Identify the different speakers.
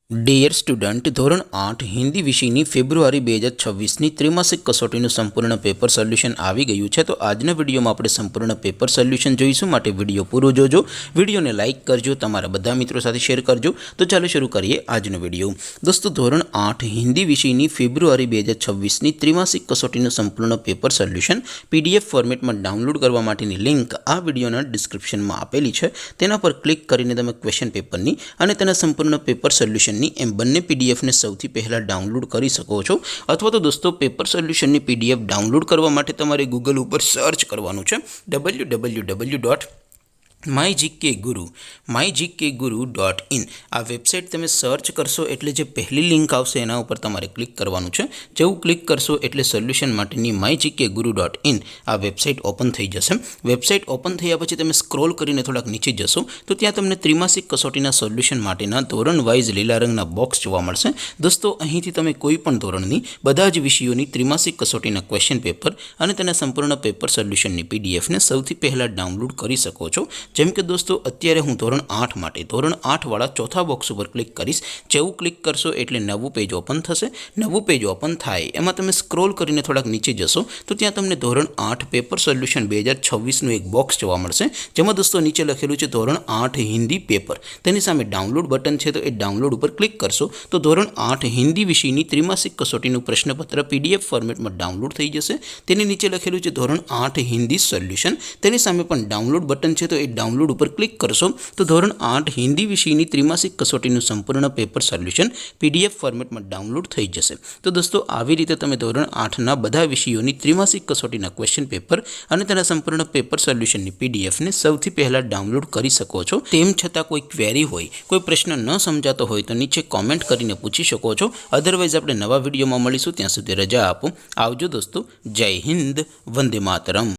Speaker 1: Dear student, ધોરણ 8 હિન્દી વિષયની ફેબ્રુઆરી 2026ની ત્રિમાસિક કસોટીનું સંપૂર્ણ પેપર સોલ્યુશન આવી ગયું છે। તો આજના વિડીયોમાં આપણે સંપૂર્ણ પેપર સોલ્યુશન જોઈશું, માટે વિડીયો પૂરો જોજો। વિડીયોને લાઇક કરજો, તમારા બધા મિત્રો સાથે શેર કરજો। તો ચાલો શરૂ કરીએ આજનો વિડીયો। દોસ્તો, ધોરણ 8 હિન્દી વિષયની ફેબ્રુઆરી 2026ની ત્રિમાસિક કસોટીનું સંપૂર્ણ પેપર સોલ્યુશન PDF ફોર્મેટમાં ડાઉનલોડ કરવા માટેની લિંક આ વિડીયોના ડિસ્ક્રિપ્શનમાં આપેલી છે। તેના પર ક્લિક કરીને તમે ક્વેશ્ચન પેપરની અને તેના સંપૂર્ણ પેપર સોલ્યુશન એમ બંને PDF ને સૌથી પહેલા ડાઉનલોડ કરી શકો છો। અથવા તો દોસ્તો, પેપર સોલ્યુશનની PDF ડાઉનલોડ કરવા માટે તમારે ગૂગલ ઉપર સર્ચ કરવાનું છે www.mygkguru.in। આ વેબસાઇટ તમે સર્ચ કરશો એટલે જે પહેલી લિંક આવશે એના ઉપર તમારે ક્લિક કરવાનું છે। જેવું ક્લિક કરશો એટલે સોલ્યુશન માટેની mygkguru.in આ વેબસાઇટ ઓપન થઈ જશે। વેબસાઇટ ઓપન થયા પછી તમે સ્ક્રોલ કરીને થોડાક નીચે જશો તો ત્યાં તમને ત્રિમાસિક કસોટીના સોલ્યુશન માટેના ધોરણ વાઇઝ લીલા રંગના બોક્સ જોવા મળશે। દોસ્તો, અહીંથી તમે કોઈ પણ ધોરણની બધા જ વિષયોની ત્રિમાસિક કસોટીના ક્વેશ્ચન પેપર અને તેના સંપૂર્ણ પેપર સોલ્યુશનની PDF ને સૌથી પહેલા ડાઉનલોડ કરી શકો છો। જેમ કે દોસ્તો, અત્યારે હું ધોરણ 8 માટે ધોરણ 8 વાળા ચોથા બોક્સ ઉપર ક્લિક કરીશ। જેવું ક્લિક કરશો એટલે નવું પેજ ઓપન થશે। નવું પેજ ઓપન થાય એમાં તમે સ્ક્રોલ કરીને થોડાક નીચે જશો તો ત્યાં તમને ધોરણ 8 પેપર સોલ્યુશન 2026નું એક બોક્સ જોવા મળશે, જેમાં દોસ્તો નીચે લખેલું છે ધોરણ 8 હિન્દી પેપર। તેની સામે ડાઉનલોડ બટન છે, તો એ ડાઉનલોડ ઉપર ક્લિક કરશો તો ધોરણ 8 હિન્દી વિષયની ત્રિમાસિક કસોટીનું પ્રશ્નપત્ર PDF ફોર્મેટમાં ડાઉનલોડ થઈ જશે। તેની નીચે લખેલું છે ધોરણ 8 હિન્દી સોલ્યુશન। તેની સામે પણ ડાઉનલોડ બટન છે, તો એ ડાઉનલોડ ઉપર ક્લિક કરશો તો ધોરણ 8 હિન્દી વિષયની ત્રિમાસિક કસોટીનું સંપૂર્ણ પેપર સોલ્યુશન PDF ફોર્મેટમાં ડાઉનલોડ થઈ જશે। તો દોસ્તો, આવી રીતે તમે ધોરણ 8ના બધા વિષયોની ત્રિમાસિક કસોટીના ક્વેશ્ચન પેપર અને તેના સંપૂર્ણ પેપર સોલ્યુશનની PDF ને સૌથી પહેલા ડાઉનલોડ કરી શકો છો। તેમ છતાં કોઈ ક્વેરી હોય, કોઈ પ્રશ્ન ન સમજાતો હોય તો નીચે કોમેન્ટ કરીને પૂછી શકો છો। અધરવાઇઝ આપણે નવા વિડીયોમાં મળીશું, ત્યાં સુધી રજા આપો। આવજો દોસ્તો, જય હિન્દ, વંદે માતરમ।